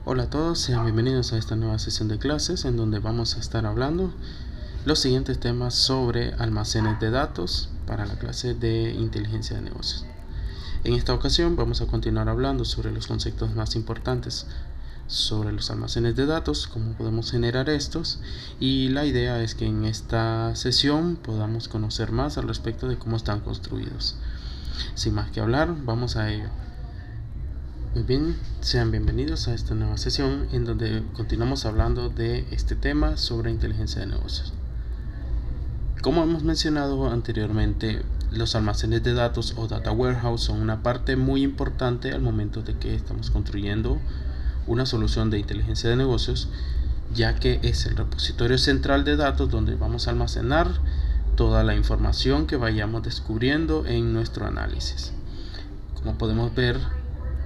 Hola a todos, sean bienvenidos a esta nueva sesión de clases en donde vamos a estar hablando los siguientes temas sobre almacenes de datos para la clase de inteligencia de negocios. En esta ocasión vamos a continuar hablando sobre los conceptos más importantes sobre los almacenes de datos, cómo podemos generar estos, y la idea es que en esta sesión podamos conocer más al respecto de cómo están construidos. Sin más que hablar, vamos a ello. Muy bien, sean bienvenidos a esta nueva sesión en donde continuamos hablando de este tema sobre inteligencia de negocios. Como hemos mencionado anteriormente, los almacenes de datos o data warehouse son una parte muy importante al momento de que estamos construyendo una solución de inteligencia de negocios, ya que es el repositorio central de datos donde vamos a almacenar toda la información que vayamos descubriendo en nuestro análisis. Como podemos ver,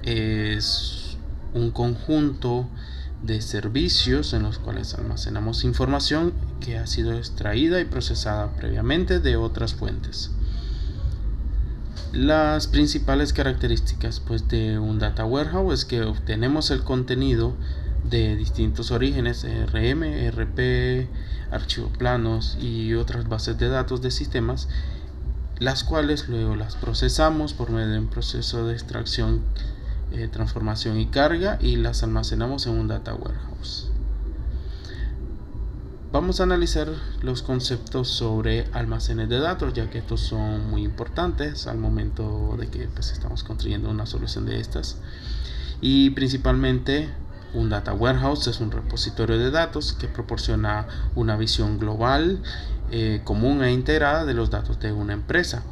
es un conjunto de servicios en los cuales almacenamos información que ha sido extraída y procesada previamente de otras fuentes. Las principales características de un data warehouse es que obtenemos el contenido de distintos orígenes, RM, RP, archivos planos y otras bases de datos de sistemas, las cuales luego las procesamos por medio de un proceso de extracción, transformación y carga, y las almacenamos en un data warehouse. Vamos a analizar los conceptos sobre almacenes de datos, ya que estos son muy importantes al momento de que estamos construyendo una solución de estas. Y principalmente un data warehouse es un repositorio de datos que proporciona una visión global, común e integrada de los datos de una empresa.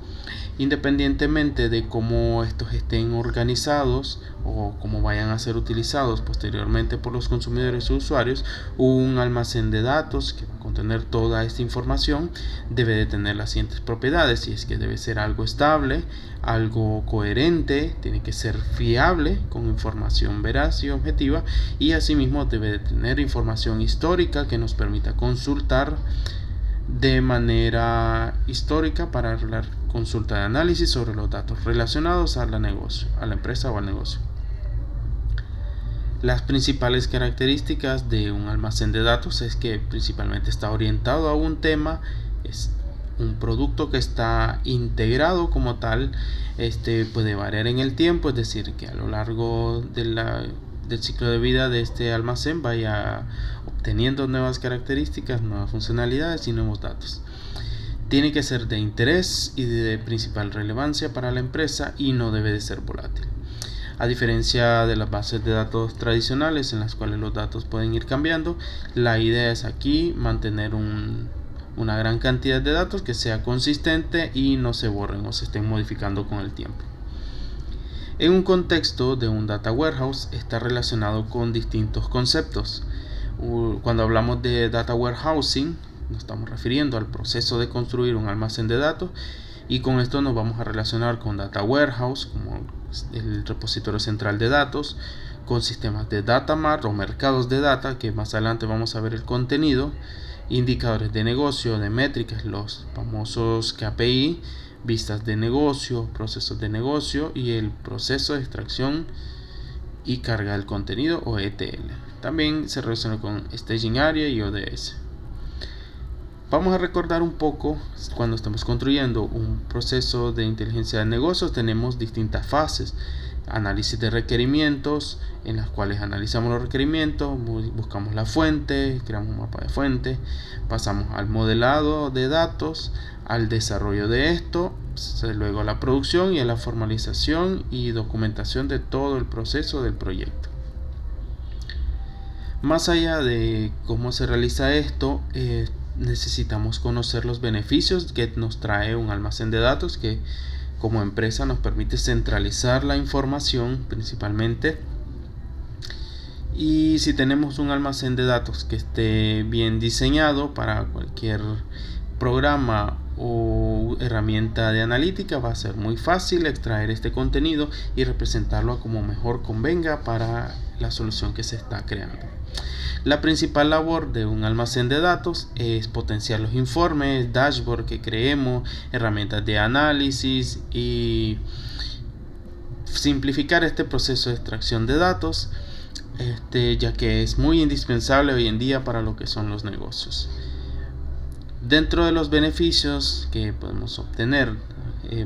Independientemente de cómo estos estén organizados o cómo vayan a ser utilizados posteriormente por los consumidores o usuarios, un almacén de datos que va a contener toda esta información debe de tener las siguientes propiedades, y es que debe ser algo estable, algo coherente, tiene que ser fiable, con información veraz y objetiva, y asimismo debe de tener información histórica que nos permita consultar de manera histórica para la consulta de análisis sobre los datos relacionados a la empresa o al negocio. Las principales características de un almacén de datos es que principalmente está orientado a un tema, es un producto que está integrado como tal. Puede variar en el tiempo, es decir, que a lo largo del ciclo de vida de este almacén vaya obteniendo nuevas características, nuevas funcionalidades y nuevos datos. Tiene que ser de interés y de principal relevancia para la empresa y no debe de ser volátil. A diferencia de las bases de datos tradicionales en las cuales los datos pueden ir cambiando, la idea es aquí mantener una gran cantidad de datos que sea consistente y no se borren o se estén modificando con el tiempo. En un contexto de un data warehouse está relacionado con distintos conceptos. Cuando hablamos de data warehousing, nos estamos refiriendo al proceso de construir un almacén de datos, y con esto nos vamos a relacionar con data warehouse como el repositorio central de datos, con sistemas de data mart o mercados de data, que más adelante vamos a ver el contenido, indicadores de negocio, de métricas, los famosos KPI, vistas de negocio, procesos de negocio y el proceso de extracción y carga del contenido o ETL. También se relaciona con Staging Area y ODS. Vamos a recordar un poco, cuando estamos construyendo un proceso de inteligencia de negocios tenemos distintas fases. Análisis de requerimientos, en las cuales analizamos los requerimientos, buscamos la fuente, creamos un mapa de fuente, pasamos al modelado de datos, al desarrollo de esto, luego a la producción y a la formalización y documentación de todo el proceso del proyecto. Más allá de cómo se realiza esto, necesitamos conocer los beneficios que nos trae un almacén de datos, que como empresa nos permite centralizar la información principalmente. Y si tenemos un almacén de datos que esté bien diseñado para cualquier programa o herramienta de analítica, va a ser muy fácil extraer este contenido y representarlo como mejor convenga para la solución que se está creando. La principal labor de un almacén de datos es potenciar los informes, dashboard que creemos, herramientas de análisis y simplificar este proceso de extracción de datos, ya que es muy indispensable hoy en día para lo que son los negocios. Dentro de los beneficios que podemos obtener,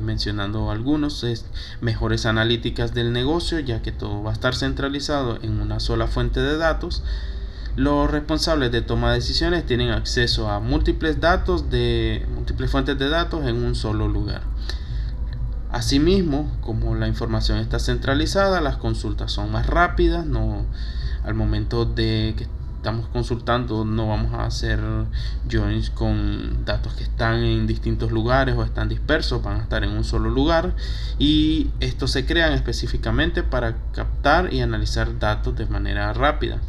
mencionando algunos, es mejores analíticas del negocio, ya que todo va a estar centralizado en una sola fuente de datos. Los responsables de toma de decisiones tienen acceso a múltiples fuentes de datos en un solo lugar. Asimismo, como la información está centralizada, las consultas son más rápidas. Al momento de que estamos consultando, no vamos a hacer joins con datos que están en distintos lugares o están dispersos, van a estar en un solo lugar, y estos se crean específicamente para captar y analizar datos de manera rápida.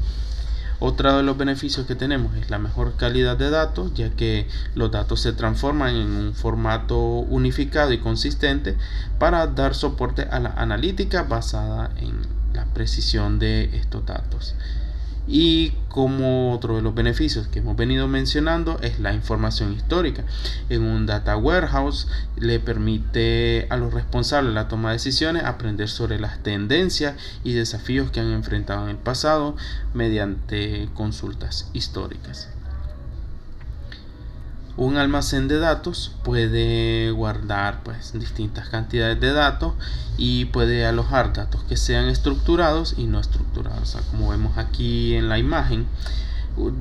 Otro de los beneficios que tenemos es la mejor calidad de datos, ya que los datos se transforman en un formato unificado y consistente para dar soporte a la analítica basada en la precisión de estos datos. Y como otro de los beneficios que hemos venido mencionando es la información histórica. En un data warehouse le permite a los responsables de la toma de decisiones aprender sobre las tendencias y desafíos que han enfrentado en el pasado mediante consultas históricas. Un almacén de datos puede guardar distintas cantidades de datos y puede alojar datos que sean estructurados y no estructurados. Como vemos aquí en la imagen,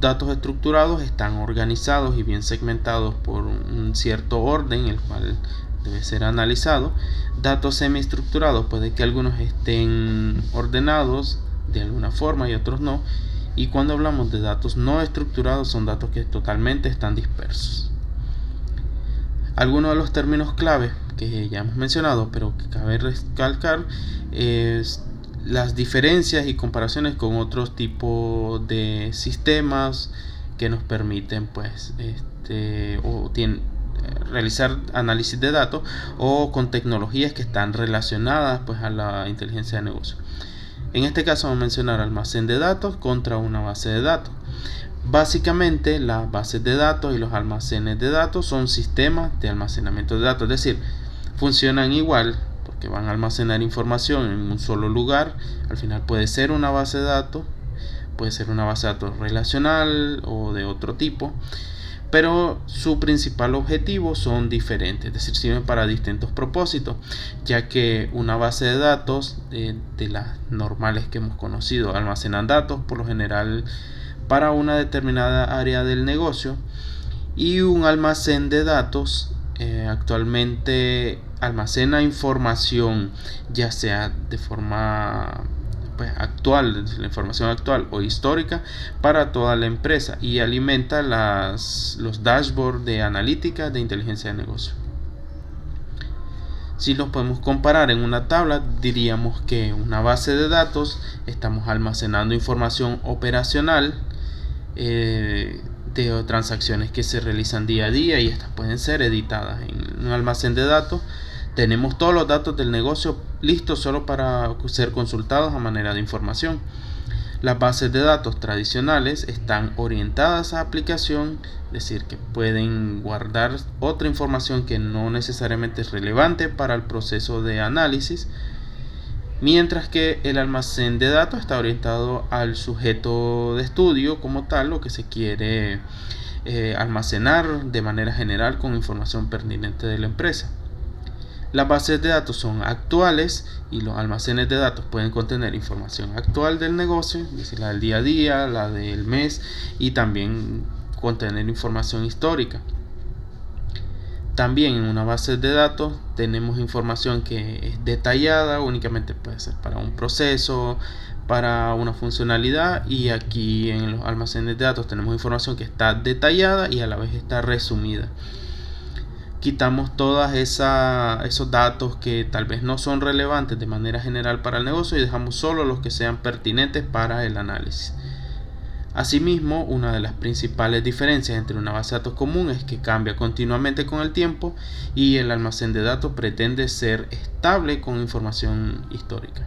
datos estructurados están organizados y bien segmentados por un cierto orden, el cual debe ser analizado. Datos semiestructurados, puede que algunos estén ordenados de alguna forma y otros no. Y cuando hablamos de datos no estructurados, son datos que totalmente están dispersos. Algunos de los términos clave que ya hemos mencionado, pero que cabe recalcar, es las diferencias y comparaciones con otros tipos de sistemas que nos permiten realizar análisis de datos, o con tecnologías que están relacionadas a la inteligencia de negocio. En este caso vamos a mencionar almacén de datos contra una base de datos. Básicamente, las bases de datos y los almacenes de datos son sistemas de almacenamiento de datos, es decir, funcionan igual porque van a almacenar información en un solo lugar. Al final puede ser una base de datos, puede ser una base de datos relacional o de otro tipo, pero su principal objetivo son diferentes, es decir, sirven para distintos propósitos, ya que una base de datos de las normales que hemos conocido almacenan datos por lo general para una determinada área del negocio, y un almacén de datos actualmente almacena información, ya sea de forma actual, la información actual o histórica, para toda la empresa, y alimenta los dashboards de analítica de inteligencia de negocio. Si los podemos comparar en una tabla, diríamos que una base de datos estamos almacenando información operacional de transacciones que se realizan día a día, y estas pueden ser editadas. En un almacén de datos tenemos todos los datos del negocio listos solo para ser consultados a manera de información. Las bases de datos tradicionales están orientadas a aplicación, es decir, que pueden guardar otra información que no necesariamente es relevante para el proceso de análisis, mientras que el almacén de datos está orientado al sujeto de estudio como tal, lo que se quiere almacenar de manera general con información pertinente de la empresa. Las bases de datos son actuales y los almacenes de datos pueden contener información actual del negocio, es decir, la del día a día, la del mes, y también contener información histórica. También en una base de datos tenemos información que es detallada, únicamente puede ser para un proceso, para una funcionalidad, y aquí en los almacenes de datos tenemos información que está detallada y a la vez está resumida. Quitamos todos esos datos que tal vez no son relevantes de manera general para el negocio y dejamos solo los que sean pertinentes para el análisis. Asimismo, una de las principales diferencias entre una base de datos común es que cambia continuamente con el tiempo, y el almacén de datos pretende ser estable con información histórica.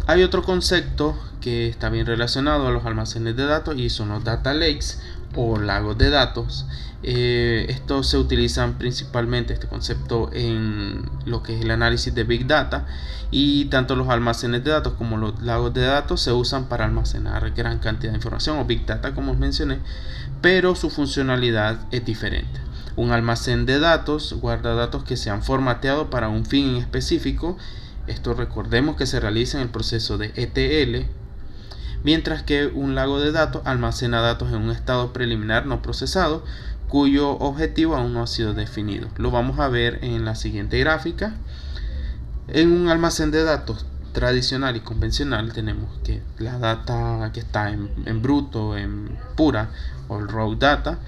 Hay otro concepto que está bien relacionado a los almacenes de datos y son los data lakes o lagos de datos. Estos se utilizan principalmente, este concepto, en lo que es el análisis de Big Data, y tanto los almacenes de datos como los lagos de datos se usan para almacenar gran cantidad de información, o Big Data como os mencioné, pero su funcionalidad es diferente. Un almacén de datos guarda datos que se han formateado para un fin en específico. Esto recordemos que se realiza en el proceso de ETL, mientras que un lago de datos almacena datos en un estado preliminar no procesado, cuyo objetivo aún no ha sido definido. Lo vamos a ver en la siguiente gráfica. En un almacén de datos tradicional y convencional tenemos que la data que está en bruto, en pura o el raw data,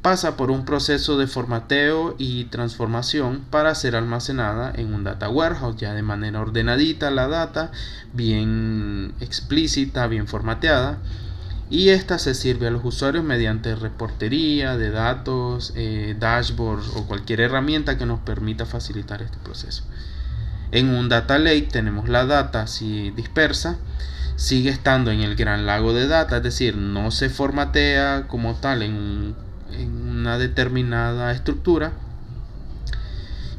pasa por un proceso de formateo y transformación para ser almacenada en un data warehouse, ya de manera ordenadita la data, bien explícita, bien formateada, y esta se sirve a los usuarios mediante reportería de datos, dashboard o cualquier herramienta que nos permita facilitar este proceso. En un data lake tenemos la data así dispersa, sigue estando en el gran lago de data, es decir, no se formatea como tal en una determinada estructura,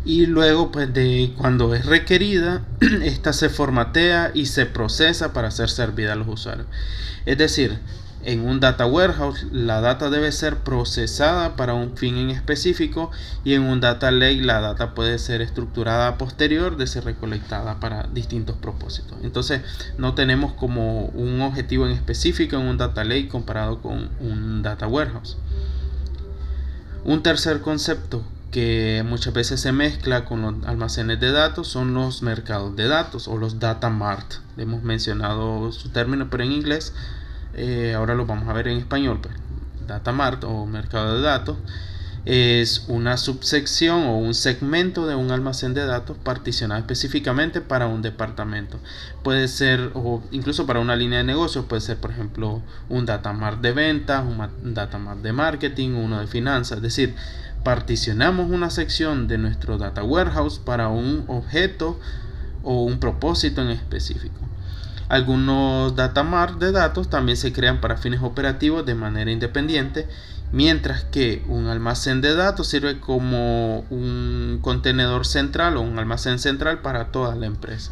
y luego pues de cuando es requerida esta se formatea y se procesa para ser servida a los usuarios. Es decir, en un data warehouse la data debe ser procesada para un fin en específico, y en un data lake la data puede ser estructurada a posterior de ser recolectada para distintos propósitos. Entonces no tenemos como un objetivo en específico en un data lake comparado con un data warehouse. Un tercer concepto que muchas veces se mezcla con los almacenes de datos son los mercados de datos o los data mart. Hemos mencionado su término pero en inglés, ahora lo vamos a ver en español. Data mart o mercado de datos es una subsección o un segmento de un almacén de datos particionado específicamente para un departamento. Puede ser, o incluso para una línea de negocios, puede ser por ejemplo un data mart de ventas, un data mart de marketing, uno de finanzas. Es decir, particionamos una sección de nuestro data warehouse para un objeto o un propósito en específico. Algunos data mart de datos también se crean para fines operativos de manera independiente, mientras que un almacén de datos sirve como un contenedor central o un almacén central para toda la empresa.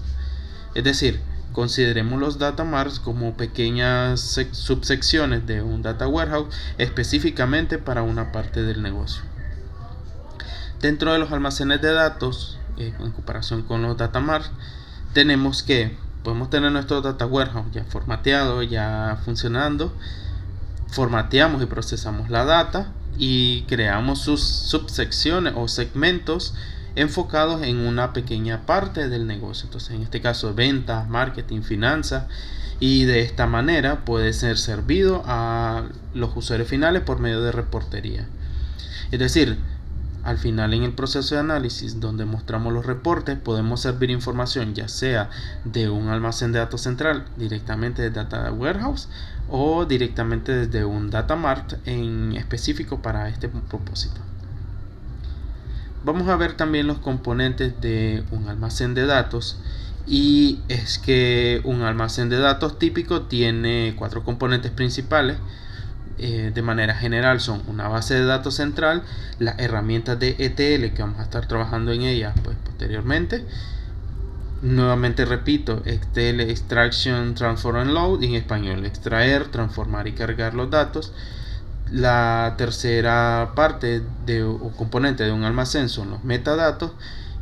Es decir, consideremos los data marts como pequeñas subsecciones de un data warehouse específicamente para una parte del negocio. Dentro de los almacenes de datos, en comparación con los data marts, tenemos que podemos tener nuestro data warehouse ya formateado, ya funcionando. Formateamos y procesamos la data y creamos sus subsecciones o segmentos enfocados en una pequeña parte del negocio. Entonces, en este caso, ventas, marketing, finanzas, y de esta manera puede ser servido a los usuarios finales por medio de reportería. Es decir, al final en el proceso de análisis donde mostramos los reportes podemos servir información ya sea de un almacén de datos central directamente de Data Warehouse o directamente desde un Data Mart en específico para este propósito. Vamos a ver también los componentes de un almacén de datos, y es que un almacén de datos típico tiene 4 componentes principales. De manera general son una base de datos central, las herramientas de ETL que vamos a estar trabajando en ellas pues posteriormente. Nuevamente repito, ETL, Extraction, Transform and Load, en español extraer, transformar y cargar los datos. La tercera parte o componente de un almacén son los metadatos,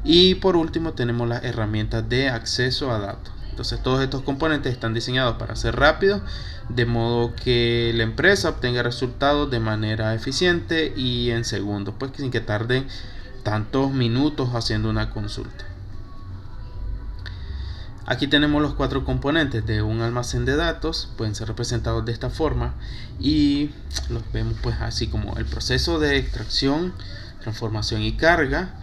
y por último tenemos las herramientas de acceso a datos. Entonces todos estos componentes están diseñados para ser rápidos, de modo que la empresa obtenga resultados de manera eficiente y en segundos, pues sin que tarden tantos minutos haciendo una consulta. Aquí tenemos los 4 componentes de un almacén de datos, pueden ser representados de esta forma y los vemos pues así como el proceso de extracción, transformación y carga.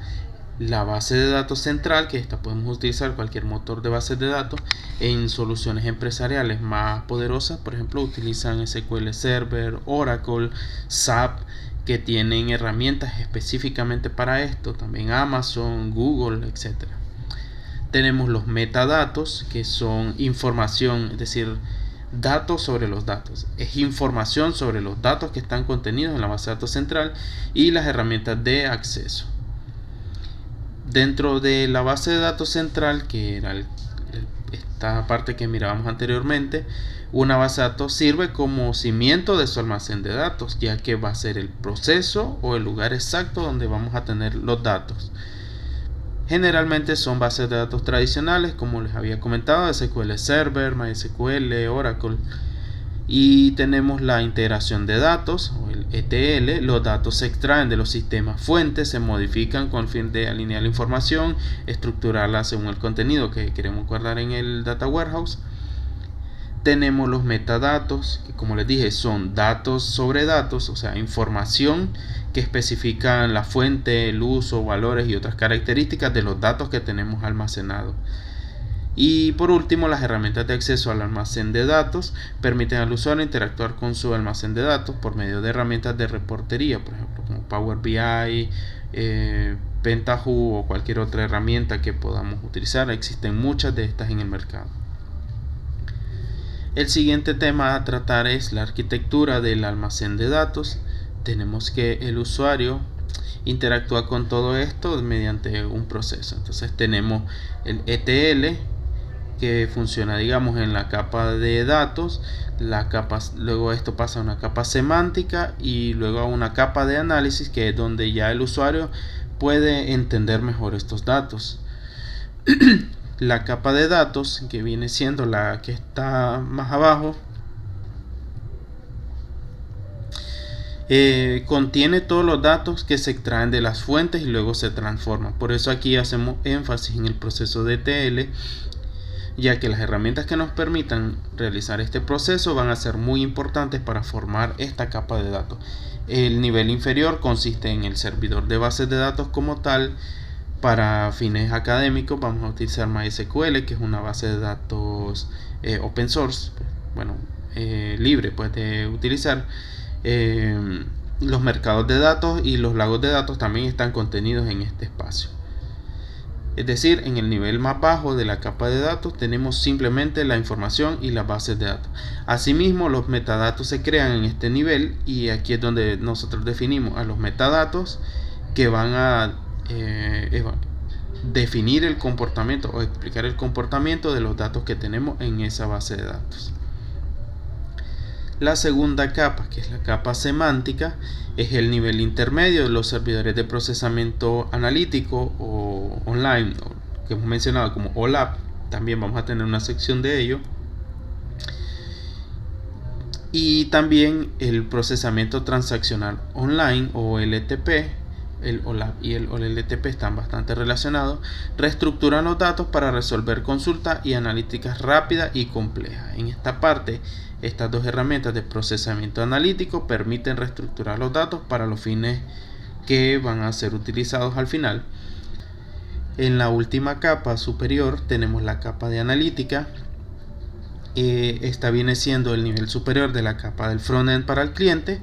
La base de datos central, que esta podemos utilizar cualquier motor de bases de datos. En soluciones empresariales más poderosas, por ejemplo, utilizan SQL Server, Oracle, SAP, que tienen herramientas específicamente para esto. También Amazon, Google, etc. Tenemos los metadatos, que son información, es decir, datos sobre los datos, es información sobre los datos que están contenidos en la base de datos central y las herramientas de acceso. Dentro de la base de datos central, que era esta parte que mirábamos anteriormente, una base de datos sirve como cimiento de su almacén de datos, ya que va a ser el proceso o el lugar exacto donde vamos a tener los datos. Generalmente son bases de datos tradicionales, como les había comentado, SQL Server, MySQL, Oracle. Y tenemos la integración de datos, o el ETL. Los datos se extraen de los sistemas fuentes, se modifican con el fin de alinear la información, estructurarla según el contenido que queremos guardar en el Data Warehouse. Tenemos los metadatos, que como les dije son datos sobre datos, o sea, información que especifican la fuente, el uso, valores y otras características de los datos que tenemos almacenados. Y por último, las herramientas de acceso al almacén de datos permiten al usuario interactuar con su almacén de datos por medio de herramientas de reportería, por ejemplo, como Power BI, Pentaho o cualquier otra herramienta que podamos utilizar. Existen muchas de estas en el mercado. El siguiente tema a tratar es la arquitectura del almacén de datos. Tenemos que el usuario interactúa con todo esto mediante un proceso. Entonces tenemos el ETL, que funciona, digamos, en la capa de datos. Luego esto pasa a una capa semántica y luego a una capa de análisis, que es donde ya el usuario puede entender mejor estos datos. La capa de datos, que viene siendo la que está más abajo, contiene todos los datos que se extraen de las fuentes y luego se transforman. Por eso aquí hacemos énfasis en el proceso de ETL, ya que las herramientas que nos permitan realizar este proceso van a ser muy importantes para formar esta capa de datos. El nivel inferior consiste en el servidor de bases de datos como tal. Para fines académicos vamos a utilizar MySQL, que es una base de datos open source, libre de utilizar. Los mercados de datos y los lagos de datos también están contenidos en este espacio. Es decir, en el nivel más bajo de la capa de datos tenemos simplemente la información y las bases de datos. Asimismo, los metadatos se crean en este nivel, y aquí es donde nosotros definimos a los metadatos que van a definir el comportamiento o explicar el comportamiento de los datos que tenemos en esa base de datos. La segunda capa, que es la capa semántica, es el nivel intermedio de los servidores de procesamiento analítico o online, que hemos mencionado como OLAP. También vamos a tener una sección de ello. Y también el procesamiento transaccional online o LTP. El OLAP y el OLTP están bastante relacionados. Reestructuran los datos para resolver consultas y analíticas rápidas y complejas. En esta parte, estas dos herramientas de procesamiento analítico permiten reestructurar los datos para los fines que van a ser utilizados al final. En la última capa superior tenemos la capa de analítica. Esta viene siendo el nivel superior de la capa del frontend para el cliente.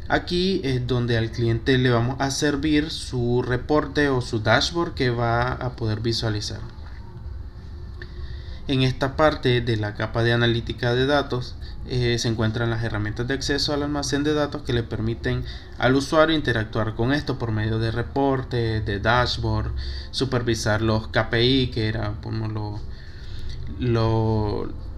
Aquí es donde al cliente le vamos a servir su reporte o su dashboard que va a poder visualizar. En esta parte de la capa de analítica de datos se encuentran las herramientas de acceso al almacén de datos que le permiten al usuario interactuar con esto por medio de reportes, de dashboard, supervisar los KPI, que eran como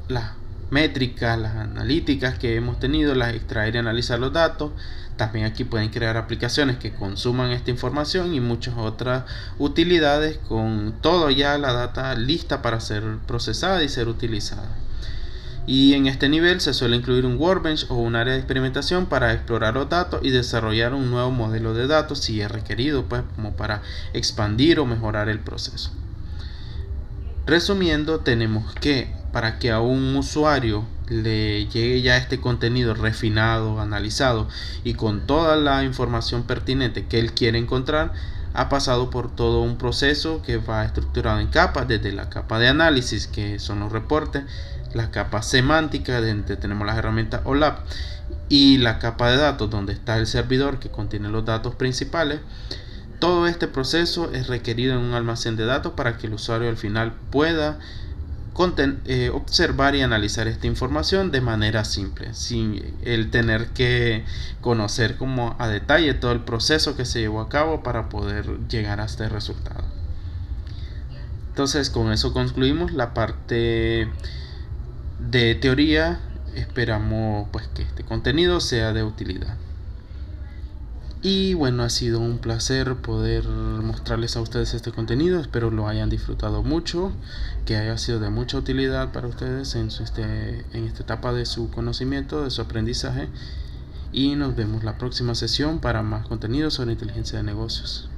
las métricas, las analíticas que hemos tenido, las extraer y analizar los datos. También aquí pueden crear aplicaciones que consuman esta información y muchas otras utilidades, con todo ya la data lista para ser procesada y ser utilizada. Y en este nivel se suele incluir un workbench o un área de experimentación para explorar los datos y desarrollar un nuevo modelo de datos si es requerido, como para expandir o mejorar el proceso. Resumiendo, tenemos que para que a un usuario le llegue ya este contenido refinado, analizado y con toda la información pertinente que él quiere encontrar, ha pasado por todo un proceso que va estructurado en capas, desde la capa de análisis, que son los reportes, la capa semántica, donde tenemos las herramientas OLAP, y la capa de datos, donde está el servidor que contiene los datos principales. Todo este proceso es requerido en un almacén de datos para que el usuario al final pueda observar y analizar esta información de manera simple, sin el tener que conocer como a detalle todo el proceso que se llevó a cabo para poder llegar a este resultado. Entonces, con eso concluimos la parte de teoría. Esperamos pues que este contenido sea de utilidad. Y bueno, ha sido un placer poder mostrarles a ustedes este contenido. Espero lo hayan disfrutado mucho, que haya sido de mucha utilidad para ustedes en esta etapa de su conocimiento, de su aprendizaje. Y nos vemos la próxima sesión para más contenido sobre inteligencia de negocios.